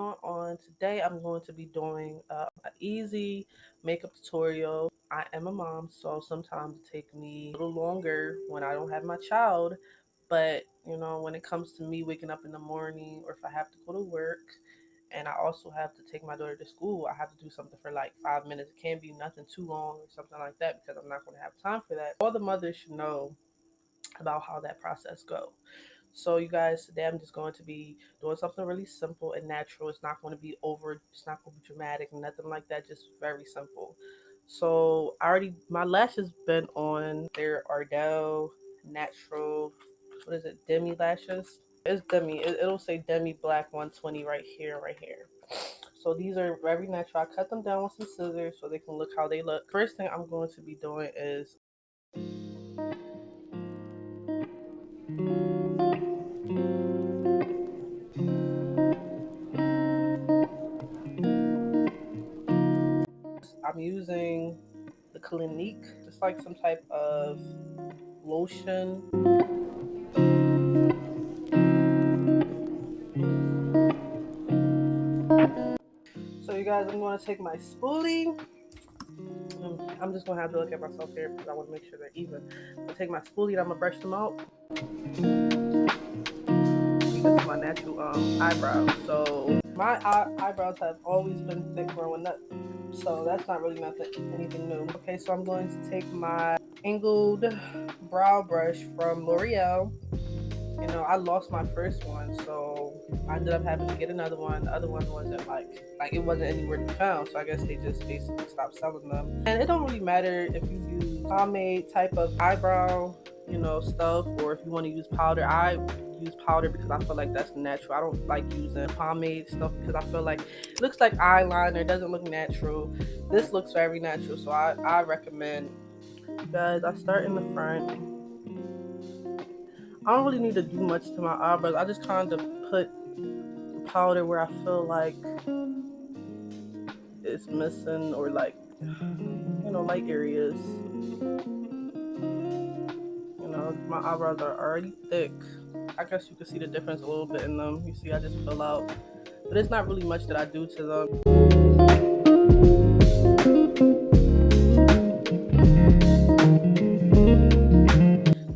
going on? Today I'm going to be doing an easy makeup tutorial. I am a mom, so sometimes it takes me a little longer when I don't have my child. But when it comes to me waking up in the morning, or if I have to go to work, and I also have to take my daughter to school, I have to do something for like 5 minutes. It can't be nothing too long or something like that because I'm not going to have time for that. All the mothers should know about how that process goes. So you guys, today I'm just going to be doing something really simple and natural. It's not going to be over, it's not going to be dramatic, nothing like that, just very simple. So my lashes been on. They're Ardell Natural, what is it, Demi lashes? It's Demi. It'll say Demi Black 120 right here, right here. So these are very natural. I cut them down with some scissors so they can look how they look. First thing I'm going to be doing is I'm using the Clinique, just like some type of lotion. So you guys, I'm going to take my spoolie. I'm just going to have to look at myself here because I want to make sure they're even. I'll take my spoolie and I'm going to brush them out. This is my natural eyebrows. So my eyebrows have always been thick growing up. So that's not really anything new. Okay, so I'm going to take my angled brow brush from L'Oreal. I lost my first one, so I ended up having to get another one. The other one wasn't like it wasn't anywhere to be found, so I guess they just basically stopped selling them. And it don't really matter if you use pomade type of eyebrow, stuff, or if you want to use powder. I use powder because I feel like that's natural. I don't like using pomade stuff because I feel like it looks like eyeliner. It doesn't look natural. This looks very natural, so I recommend. Guys, I start in the front. I don't really need to do much to my eyebrows. I just kind of put the powder where I feel like it's missing, or like, light areas. My eyebrows are already thick. I guess you can see the difference a little bit in them. You see, I just fill out. But it's not really much that I do to them.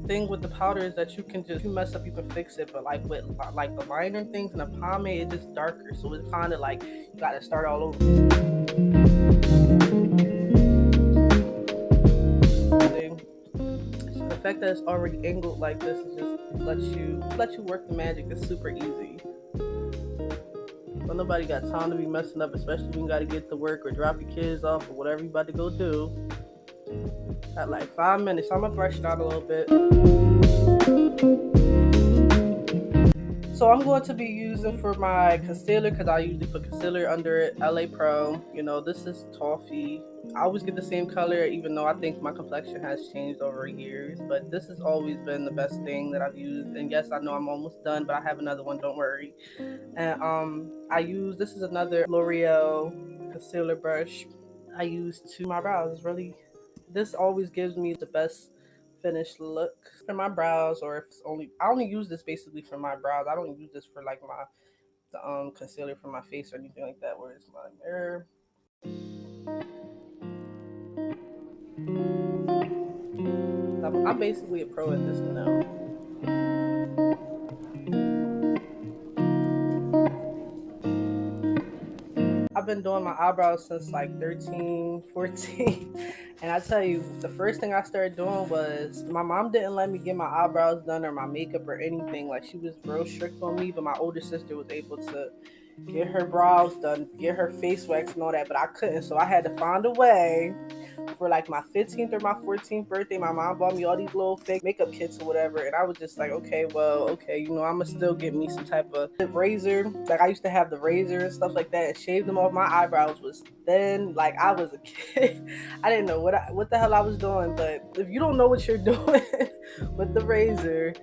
Thing with the powder is that you can just, if you mess up, you can fix it. But like with like the liner things and the pomade, it's just darker. So it's kind of like you got to start all over. The fact that it's already angled like this is just let you work the magic. It's super easy. But nobody got time to be messing up, especially when you got to get to work or drop your kids off or whatever you about to go do. Got like 5 minutes. So I'm gonna brush it out a little bit. So I'm going to be using for my concealer, because I usually put concealer under it, LA Pro. This is toffee. I always get the same color, even though I think my complexion has changed over years. But this has always been the best thing that I've used. And yes, I know I'm almost done, but I have another one, don't worry. And this is another L'Oreal concealer brush I use to my brows. This always gives me the best finished look for my brows. Or if I only use this basically for my brows. I don't use this for like the concealer for my face or anything like that. Where's my mirror? I'm basically a pro at this now. I've been doing my eyebrows since like 13, 14. And I tell you, the first thing I started doing was, my mom didn't let me get my eyebrows done or my makeup or anything. Like, she was real strict on me, but my older sister was able to get her brows done, get her face wax and all that, but I couldn't. So I had to find a way. For like my 15th or my 14th birthday, my mom bought me all these little fake makeup kits or whatever, and I was just like, okay, I'm gonna still get me some type of razor. Like, I used to have the razor and stuff like that and shave them off. My eyebrows was thin, like I was a kid. I didn't know what the hell I was doing. But if you don't know what you're doing with the razor,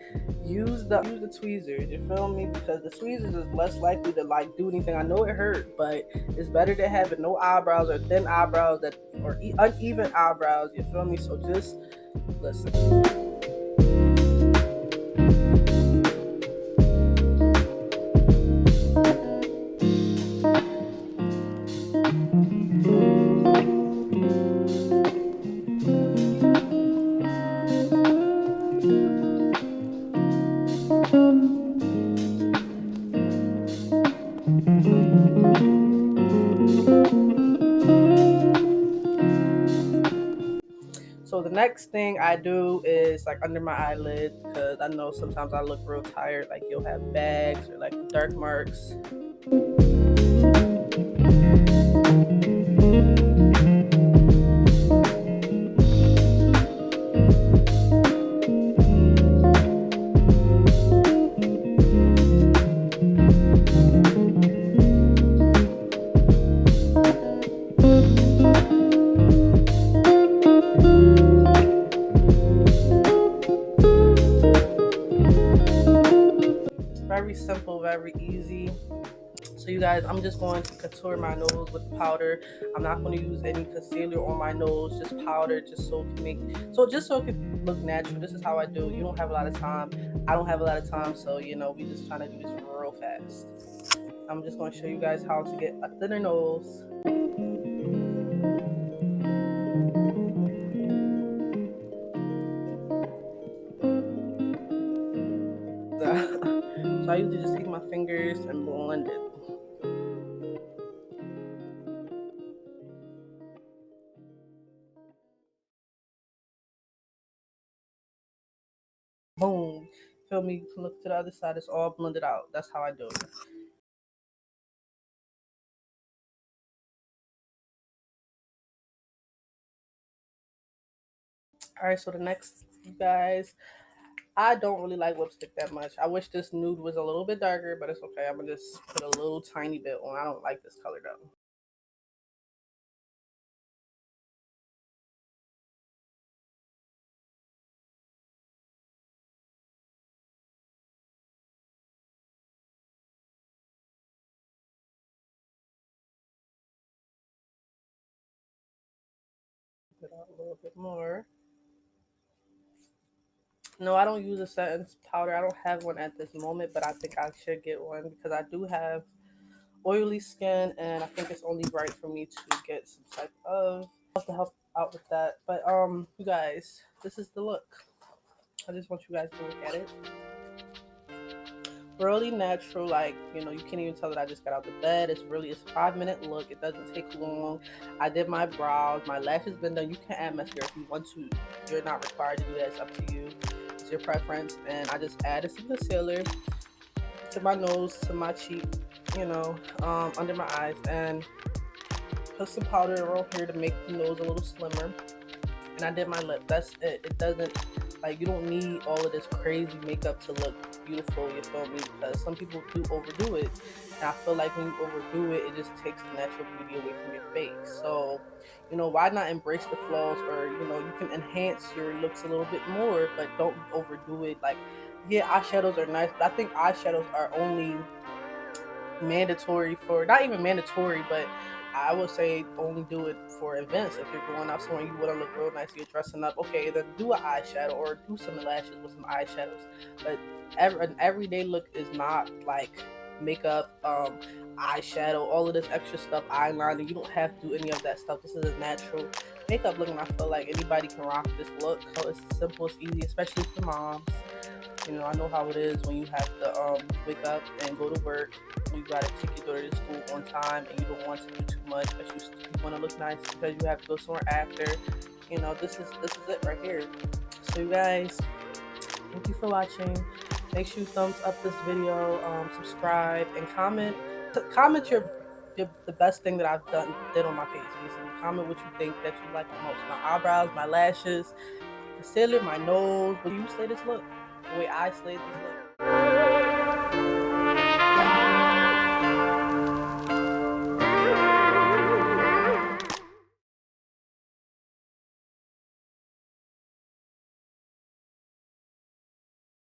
use the tweezers, you feel me? Because the tweezers is less likely to like do anything. I know it hurt, but it's better to have no eyebrows or thin eyebrows or uneven eyebrows, you feel me? So just listen. I do is like under my eyelid, because I know sometimes I look real tired, like you'll have bags or like dark marks. Very simple, very easy. So you guys, I'm just going to contour my nose with powder. I'm not going to use any concealer on my nose, just powder, just so it can just so it can look natural. This is how I do. You don't have a lot of time. I don't have a lot of time, so we just trying to do this real fast. I'm just going to show you guys how to get a thinner nose. So I usually just take my fingers and blend it. Boom. Feel me? You can look to the other side. It's all blended out. That's how I do it. All right. So the next, you guys, I don't really like lipstick that much. I wish this nude was a little bit darker, but it's okay. I'm gonna just put a little tiny bit on. I don't like this color though. Put out a little bit more. No, I don't use a setting powder. I don't have one at this moment, but I think I should get one because I do have oily skin, and I think it's only right for me to get some type of to help out with that. But you guys, this is the look. I just want you guys to look at it. Really natural, like you can't even tell that I just got out the bed. It's a 5 minute look. It doesn't take long. I did my brows, my lashes been done. You can add mascara if you want to. You're not required to do that. It's up to you. It's your preference. And I just added some concealer to my nose, to my cheek, under my eyes, and put some powder around here to make the nose a little slimmer. And I did my lip. That's it. It doesn't, like, you don't need all of this crazy makeup to look beautiful, you feel me? Because some people do overdo it. And I feel like when you overdo it, it just takes the natural beauty away from your face. So, why not embrace the flaws, or, you can enhance your looks a little bit more, but don't overdo it. Like, yeah, eyeshadows are nice, but I think eyeshadows are only mandatory for, not even mandatory, but I would say only do it for events. If you're going out somewhere, you want to look real nice, you're dressing up, okay, then do an eyeshadow or do some lashes with some eyeshadows. But an everyday look is not like makeup, eyeshadow, all of this extra stuff, eyeliner. You don't have to do any of that stuff. This is a natural makeup look, and I feel like anybody can rock this look. So it's simple, it's easy, especially for moms. I know how it is when you have to wake up and go to work. You gotta take your daughter to school on time, and you don't want to do too much, but you want to look nice because you have to go somewhere after. This is it right here. So you guys, thank you for watching. Make sure you thumbs up this video, subscribe, and comment. Comment your the best thing that I've did on my page. Basically, comment what you think that you like the most. My eyebrows, my lashes, concealer, my nose. But you slay this look the way I slayed this look.